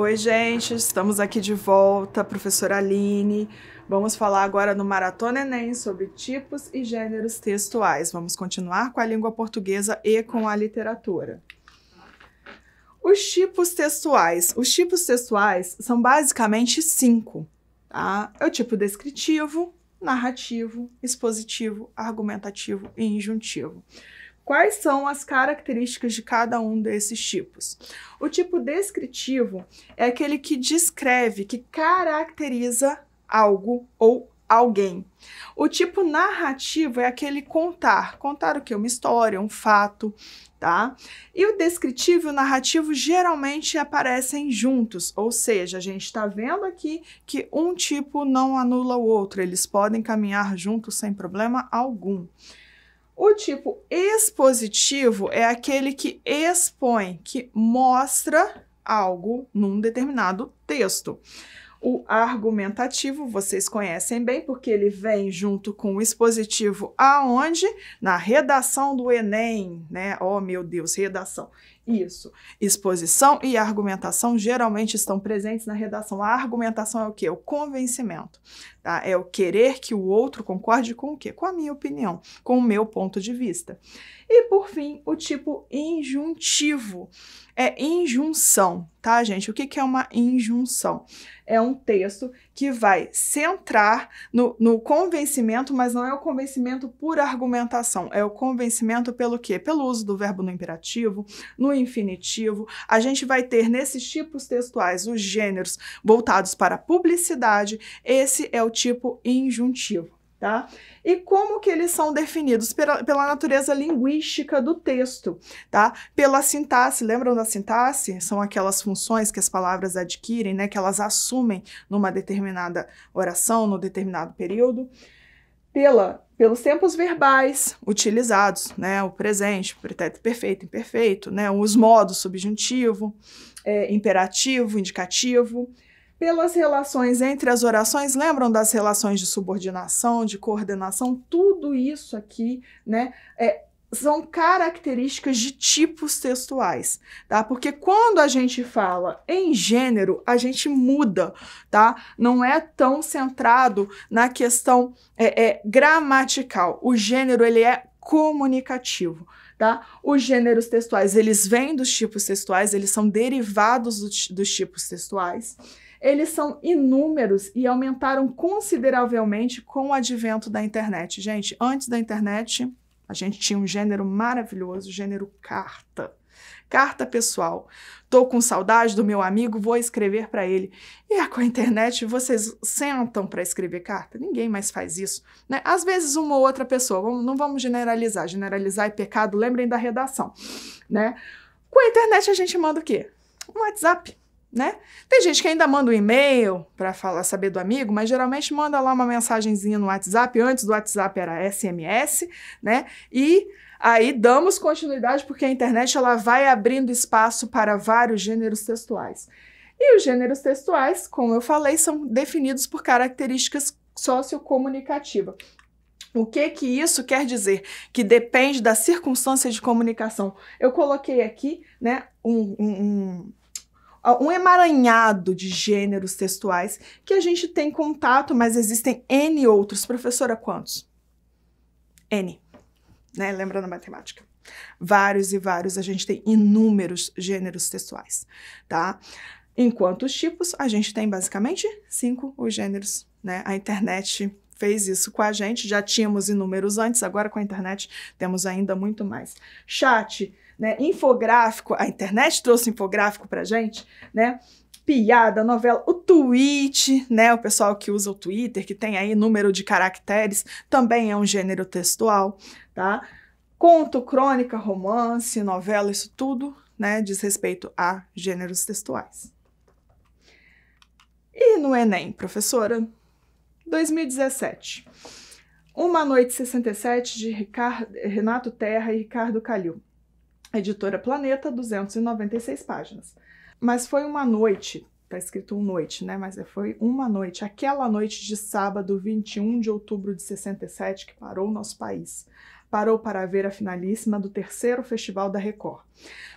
Oi, gente, estamos aqui de volta, professora Aline. Vamos falar agora no Maratona Enem sobre tipos e gêneros textuais. Vamos continuar com a língua portuguesa e com a literatura. Os tipos textuais. Os tipos textuais são basicamente 5, tá? É o tipo descritivo, narrativo, expositivo, argumentativo e injuntivo. Quais são as características de cada um desses tipos? O tipo descritivo é aquele que descreve, que caracteriza algo ou alguém. O tipo narrativo é aquele contar o quê? Uma história, um fato, tá? E o descritivo e o narrativo geralmente aparecem juntos, ou seja, a gente está vendo aqui que um tipo não anula o outro, eles podem caminhar juntos sem problema algum. O tipo expositivo é aquele que expõe, que mostra algo num determinado texto. O argumentativo, vocês conhecem bem, porque ele vem junto com o expositivo aonde? Na redação do Enem, né? Oh, meu Deus, redação. Isso. Exposição e argumentação geralmente estão presentes na redação. A argumentação é o quê? O convencimento, tá? É o querer que o outro concorde com o quê? Com a minha opinião, com o meu ponto de vista. E, por fim, o tipo injuntivo. É injunção, tá, gente? O que é uma injunção? É um texto que vai centrar no convencimento, mas não é o convencimento por argumentação, é o convencimento pelo quê? Pelo uso do verbo no imperativo, no infinitivo. A gente vai ter nesses tipos textuais os gêneros voltados para a publicidade. Esse é o tipo injuntivo, tá? E como que eles são definidos? Pela natureza linguística do texto, tá? Pela sintaxe, lembram da sintaxe? São aquelas funções que as palavras adquirem, né? Que elas assumem numa determinada oração, num determinado período. Pelos tempos verbais utilizados, né? O presente, o pretérito perfeito, imperfeito, né? Os modos subjuntivo, imperativo, indicativo. Pelas relações entre as orações, lembram das relações de subordinação, de coordenação? Tudo isso aqui, né, são características de tipos textuais, tá? Porque quando a gente fala em gênero, a gente muda, tá? Não é tão centrado na questão gramatical. O gênero, ele é comunicativo, tá? Os gêneros textuais, eles vêm dos tipos textuais, eles são derivados dos tipos textuais. Eles são inúmeros e aumentaram consideravelmente com o advento da internet. Gente, antes da internet, a gente tinha um gênero maravilhoso, o gênero carta. Carta pessoal. Tô com saudade do meu amigo, vou escrever para ele. E com a internet, vocês sentam para escrever carta? Ninguém mais faz isso, né? Às vezes uma ou outra pessoa, não vamos generalizar. Generalizar é pecado, lembrem da redação, né? Com a internet a gente manda o quê? Um WhatsApp. Né? Tem gente que ainda manda um e-mail para saber do amigo, mas geralmente manda lá uma mensagenzinha no WhatsApp. Antes do WhatsApp era SMS, né? E aí damos continuidade porque a internet ela vai abrindo espaço para vários gêneros textuais. E os gêneros textuais, como eu falei, são definidos por características sociocomunicativas. O que isso quer dizer? Que depende da circunstância de comunicação. Eu coloquei aqui, né, um emaranhado de gêneros textuais que a gente tem contato, mas existem N outros. Professora, quantos? N, né? Lembra da matemática? Vários e vários, a gente tem inúmeros gêneros textuais, tá? Enquanto os tipos, a gente tem basicamente 5 os gêneros, né? A internet fez isso com a gente, já tínhamos inúmeros antes, agora com a internet temos ainda muito mais. Chat, né, infográfico, a internet trouxe infográfico pra gente, né? Piada, novela, o tweet, né? O pessoal que usa o Twitter, que tem aí número de caracteres, também é um gênero textual, tá? Conto, crônica, romance, novela, isso tudo, né, diz respeito a gêneros textuais. E no Enem, professora? 2017. Uma Noite 67, de Renato Terra e Ricardo Calil. Editora Planeta, 296 páginas. Mas foi uma noite, tá escrito noite, né? Mas foi uma noite, aquela noite de sábado, 21 de outubro de 67, que parou o nosso país. parou para ver a finalíssima do 3º Festival da Record,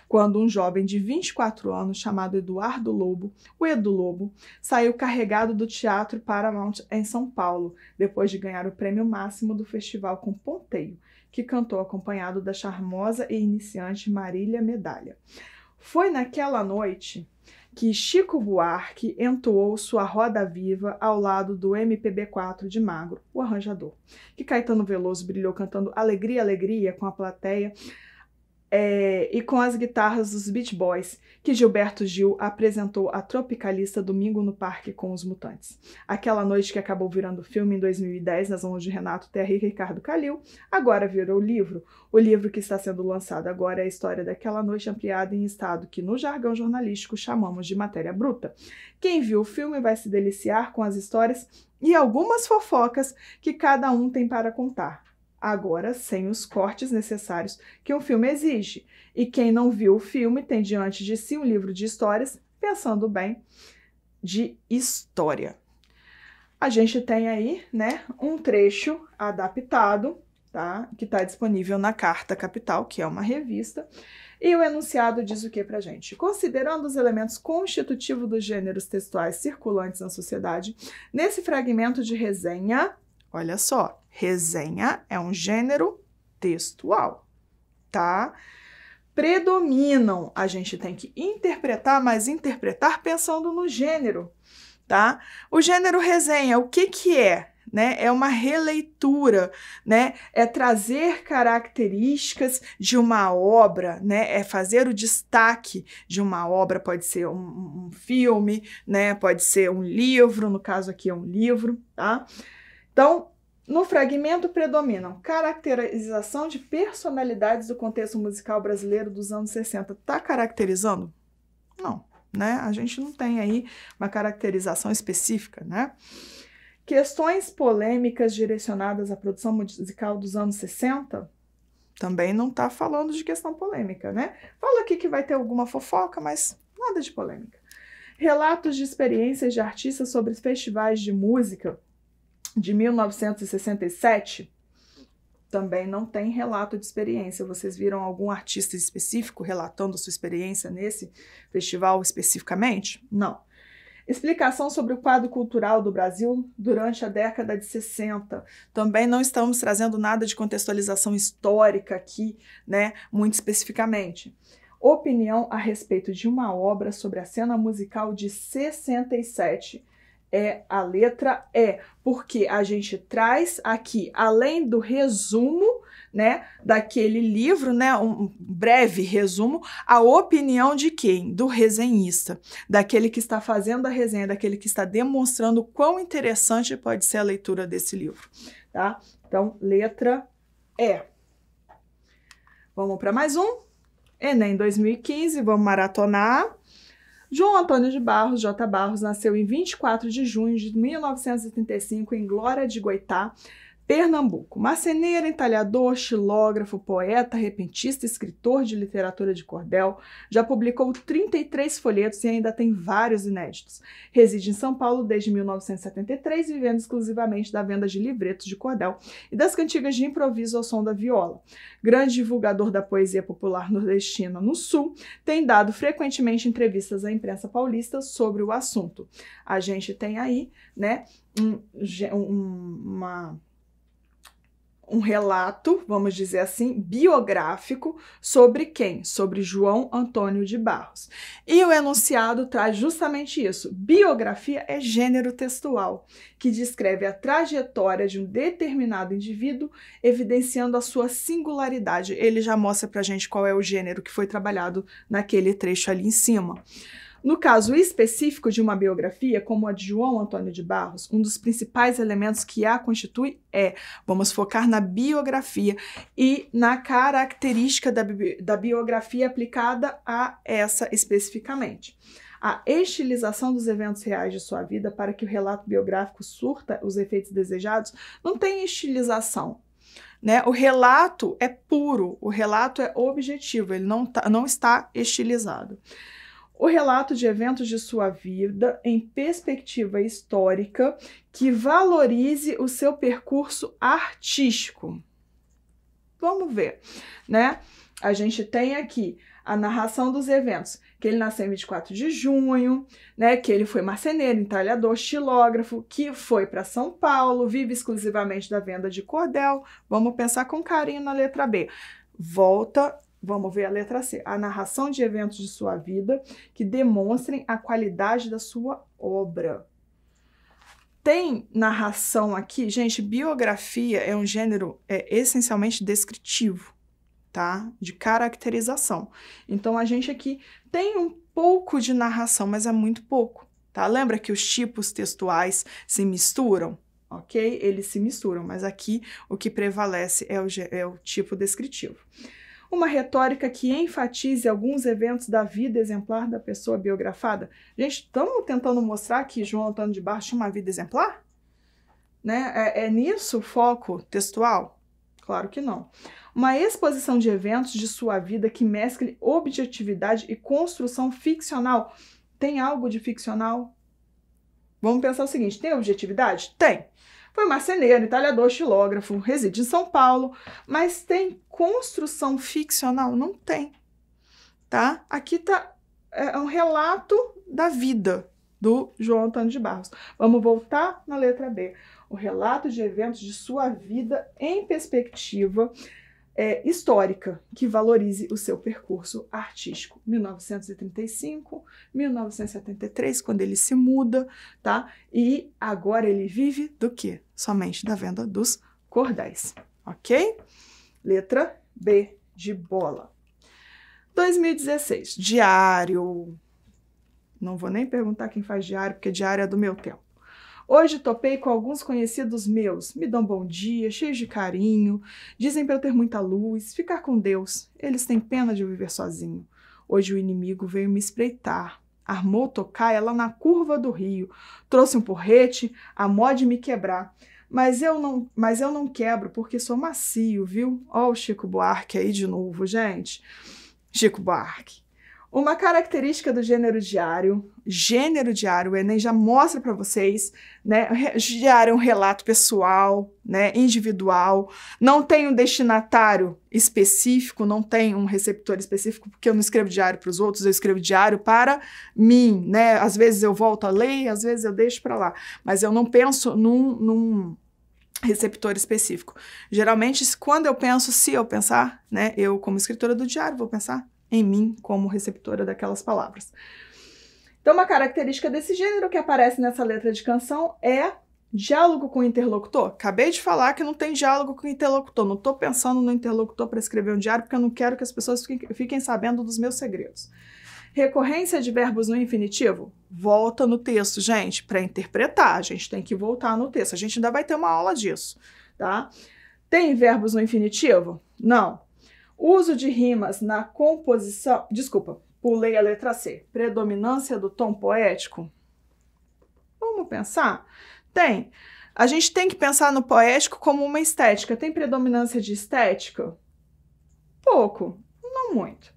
quando um jovem de 24 anos chamado Eduardo Lobo, o Edu Lobo, saiu carregado do Teatro Paramount em São Paulo, depois de ganhar o prêmio máximo do festival com Ponteio, que cantou acompanhado da charmosa e iniciante Marília Medalha. Foi naquela noite que Chico Buarque entoou sua Roda Viva ao lado do MPB4 de Magro, o arranjador, que Caetano Veloso brilhou cantando Alegria, Alegria com a plateia e com as guitarras dos Beach Boys, que Gilberto Gil apresentou a Tropicalista domingo no Parque com os Mutantes. Aquela noite que acabou virando filme em 2010 nas mãos de Renato Terra e Ricardo Calil, agora virou livro. O livro que está sendo lançado agora é a história daquela noite ampliada em estado que no jargão jornalístico chamamos de matéria bruta. Quem viu o filme vai se deliciar com as histórias e algumas fofocas que cada um tem para contar. Agora sem os cortes necessários que um filme exige. E quem não viu o filme tem diante de si um livro de histórias, pensando bem, de história. A gente tem aí, né, um trecho adaptado, tá, que está disponível na Carta Capital, que é uma revista, e o enunciado diz o que pra gente? Considerando os elementos constitutivos dos gêneros textuais circulantes na sociedade, nesse fragmento de resenha, olha só, resenha é um gênero textual, tá? Predominam, a gente tem que interpretar, mas interpretar pensando no gênero, tá? O gênero resenha, o que que é? Né? É uma releitura, né? É trazer características de uma obra, né? É fazer o destaque de uma obra, pode ser um filme, né? Pode ser um livro, no caso aqui é um livro, tá? Então, no fragmento predominam caracterização de personalidades do contexto musical brasileiro dos anos 60. Tá caracterizando? Não, né? A gente não tem aí uma caracterização específica, né? Questões polêmicas direcionadas à produção musical dos anos 60? Também não tá falando de questão polêmica, né? Fala aqui que vai ter alguma fofoca, mas nada de polêmica. Relatos de experiências de artistas sobre festivais de música de 1967, também não tem relato de experiência. Vocês viram algum artista específico relatando sua experiência nesse festival especificamente? Não. Explicação sobre o quadro cultural do Brasil durante a década de 60. Também não estamos trazendo nada de contextualização histórica aqui, né, muito especificamente. Opinião a respeito de uma obra sobre a cena musical de 67. É a letra E, porque a gente traz aqui, além do resumo, né, daquele livro, né, um breve resumo, a opinião de quem? Do resenhista, daquele que está fazendo a resenha, daquele que está demonstrando quão interessante pode ser a leitura desse livro, tá? Então, letra E. Vamos para mais um? Enem 2015, vamos maratonar. João Antônio de Barros, J. Barros, nasceu em 24 de junho de 1935 em Glória de Goitá, Pernambuco. Marceneiro, entalhador, xilógrafo, poeta, repentista, escritor de literatura de cordel, já publicou 33 folhetos e ainda tem vários inéditos. Reside em São Paulo desde 1973, vivendo exclusivamente da venda de livretos de cordel e das cantigas de improviso ao som da viola. Grande divulgador da poesia popular nordestina no Sul, tem dado frequentemente entrevistas à imprensa paulista sobre o assunto. A gente tem aí, né, um relato, vamos dizer assim, biográfico sobre quem? Sobre João Antônio de Barros. E o enunciado traz justamente isso. Biografia é gênero textual, que descreve a trajetória de um determinado indivíduo, evidenciando a sua singularidade. Ele já mostra pra gente qual é o gênero que foi trabalhado naquele trecho ali em cima. No caso específico de uma biografia, como a de João Antônio de Barros, um dos principais elementos que a constitui vamos focar na biografia e na característica da biografia aplicada a essa especificamente. A estilização dos eventos reais de sua vida para que o relato biográfico surta os efeitos desejados não tem estilização. Né? O relato é puro, o relato é objetivo, ele não está estilizado. O relato de eventos de sua vida em perspectiva histórica que valorize o seu percurso artístico. Vamos ver, né? A gente tem aqui a narração dos eventos, que ele nasceu em 24 de junho, né, que ele foi marceneiro, entalhador, estilógrafo, que foi para São Paulo, vive exclusivamente da venda de cordel. Vamos pensar com carinho na letra B. Volta, vamos ver a letra C. A narração de eventos de sua vida que demonstrem a qualidade da sua obra. Tem narração aqui, gente, biografia é um gênero essencialmente descritivo, tá? De caracterização. Então, a gente aqui tem um pouco de narração, mas é muito pouco, tá? Lembra que os tipos textuais se misturam? Ok? Eles se misturam, mas aqui o que prevalece é o tipo descritivo. Uma retórica que enfatize alguns eventos da vida exemplar da pessoa biografada. Gente, estamos tentando mostrar que João Antônio de Barros tinha uma vida exemplar? Né? É nisso o foco textual? Claro que não. Uma exposição de eventos de sua vida que mescle objetividade e construção ficcional. Tem algo de ficcional? Vamos pensar o seguinte, tem objetividade? Tem. Foi marceneiro, entalhador, estilógrafo, reside em São Paulo, mas tem construção ficcional? Não tem, tá? Aqui tá um relato da vida do João Antônio de Barros. Vamos voltar na letra B. O relato de eventos de sua vida em perspectiva histórica, que valorize o seu percurso artístico. 1935, 1973, quando ele se muda, tá? E agora ele vive do quê? Somente da venda dos cordéis, ok? Letra B de bola. 2016, diário. Não vou nem perguntar quem faz diário, porque diário é do meu tempo. Hoje topei com alguns conhecidos meus, me dão bom dia, cheios de carinho, dizem para eu ter muita luz, ficar com Deus, eles têm pena de eu viver sozinho. Hoje o inimigo veio me espreitar, armou tocaia lá na curva do rio, trouxe um porrete, a mó de me quebrar, mas eu não quebro porque sou macio, viu? Ó o Chico Buarque aí de novo, gente. Chico Buarque. Uma característica do gênero diário, o Enem já mostra para vocês, né? Diário é um relato pessoal, né? Individual, não tem um destinatário específico, não tem um receptor específico, porque eu não escrevo diário para os outros, eu escrevo diário para mim, né? Às vezes eu volto a ler, às vezes eu deixo para lá, mas eu não penso num receptor específico. Geralmente, quando eu penso, se eu pensar, né? Eu, como escritora do diário, vou pensar em mim como receptora daquelas palavras. Então, uma característica desse gênero que aparece nessa letra de canção é diálogo com o interlocutor. Acabei de falar que não tem diálogo com o interlocutor. Não estou pensando no interlocutor para escrever um diário, porque eu não quero que as pessoas fiquem sabendo dos meus segredos. Recorrência de verbos no infinitivo? Volta no texto, gente, para interpretar. A gente tem que voltar no texto. A gente ainda vai ter uma aula disso, tá? Tem verbos no infinitivo? Não. Uso de rimas na composição... Desculpa, pulei a letra C. Predominância do tom poético? Vamos pensar? Tem. A gente tem que pensar no poético como uma estética. Tem predominância de estética? Pouco, não muito.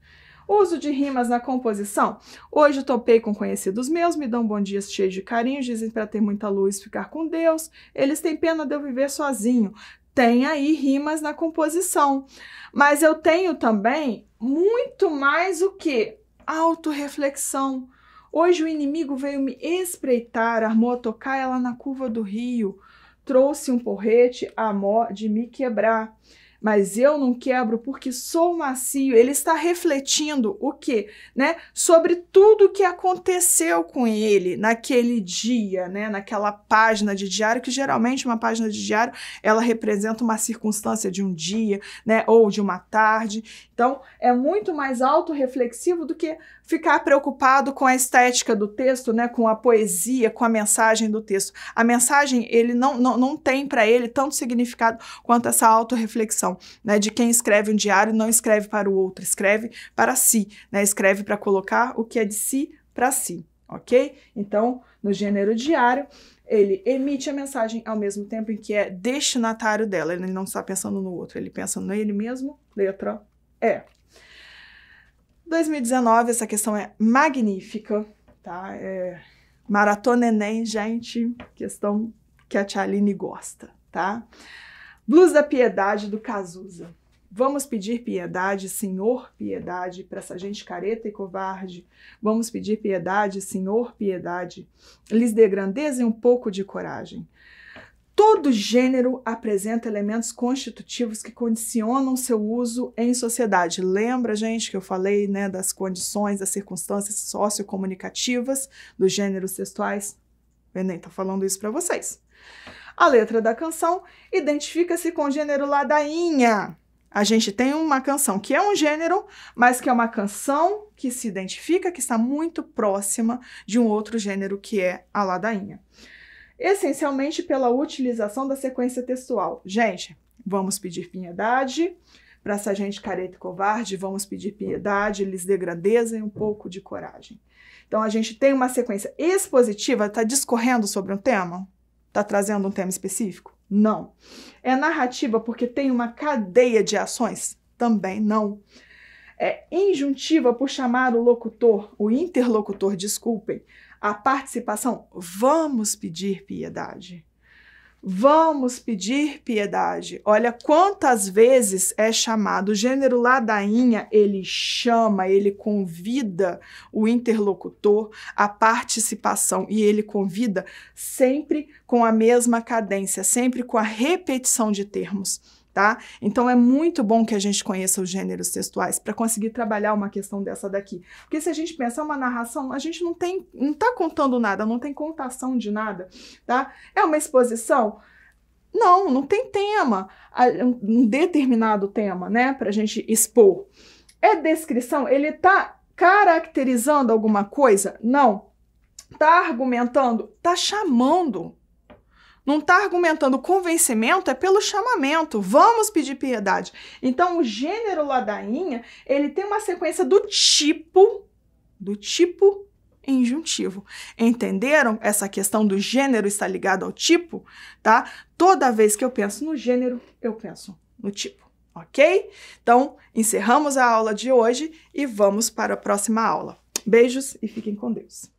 Uso de rimas na composição? Hoje topei com conhecidos meus, me dão bom dia cheio de carinho, dizem para ter muita luz ficar com Deus, eles têm pena de eu viver sozinho. Tem aí rimas na composição, mas eu tenho também muito mais o que? Autorreflexão. Hoje o inimigo veio me espreitar, armou a tocaia lá na curva do rio, trouxe um porrete a mó de me quebrar. Mas eu não quebro porque sou macio. Ele está refletindo o quê? Né? Sobre tudo o que aconteceu com ele naquele dia, né? Naquela página de diário, que geralmente uma página de diário, ela representa uma circunstância de um dia, né? Ou de uma tarde. Então, é muito mais autorreflexivo do que ficar preocupado com a estética do texto, né? Com a poesia, com a mensagem do texto. A mensagem, ele não tem para ele tanto significado quanto essa autorreflexão. Né, de quem escreve um diário não escreve para o outro, escreve para si, né, escreve para colocar o que é de si para si, ok? Então, no gênero diário, ele emite a mensagem ao mesmo tempo em que é destinatário dela, ele não está pensando no outro, ele pensa nele mesmo, letra E. 2019, essa questão é magnífica, tá? Maratona Enem, gente, questão que a Tia Aline gosta, tá? Blues da Piedade, do Cazuza. Vamos pedir piedade, Senhor, piedade, para essa gente careta e covarde. Vamos pedir piedade, Senhor, piedade. Lhes dê grandeza e um pouco de coragem. Todo gênero apresenta elementos constitutivos que condicionam seu uso em sociedade. Lembra, gente, que eu falei, né, das condições, das circunstâncias sociocomunicativas dos gêneros textuais? O Enem está falando isso para vocês. A letra da canção identifica-se com o gênero ladainha. A gente tem uma canção que é um gênero, mas que é uma canção que se identifica, que está muito próxima de um outro gênero que é a ladainha. Essencialmente pela utilização da sequência textual. Gente, vamos pedir piedade para essa gente careta e covarde, vamos pedir piedade, lhes dê grandeza e um pouco de coragem. Então a gente tem uma sequência expositiva, está discorrendo sobre um tema? Está trazendo um tema específico? Não. É narrativa porque tem uma cadeia de ações? Também não. É injuntiva por chamar o locutor, o interlocutor, desculpem, a participação. Vamos pedir piedade. Vamos pedir piedade. Olha quantas vezes é chamado. O gênero ladainha, ele chama, ele convida o interlocutor à participação e ele convida sempre com a mesma cadência, sempre com a repetição de termos, tá? Então é muito bom que a gente conheça os gêneros textuais para conseguir trabalhar uma questão dessa daqui. Porque se a gente pensar uma narração, a gente não tá contando nada, não tem contação de nada, tá? É uma exposição? Não tem tema, um determinado tema, né, para a gente expor. É descrição? Ele tá caracterizando alguma coisa? Não. Tá argumentando? Tá chamando. Não está argumentando. Convencimento é pelo chamamento. Vamos pedir piedade. Então, o gênero ladainha, ele tem uma sequência do tipo injuntivo. Entenderam essa questão do gênero estar ligado ao tipo? Tá? Toda vez que eu penso no gênero, eu penso no tipo. Ok? Então, encerramos a aula de hoje e vamos para a próxima aula. Beijos e fiquem com Deus.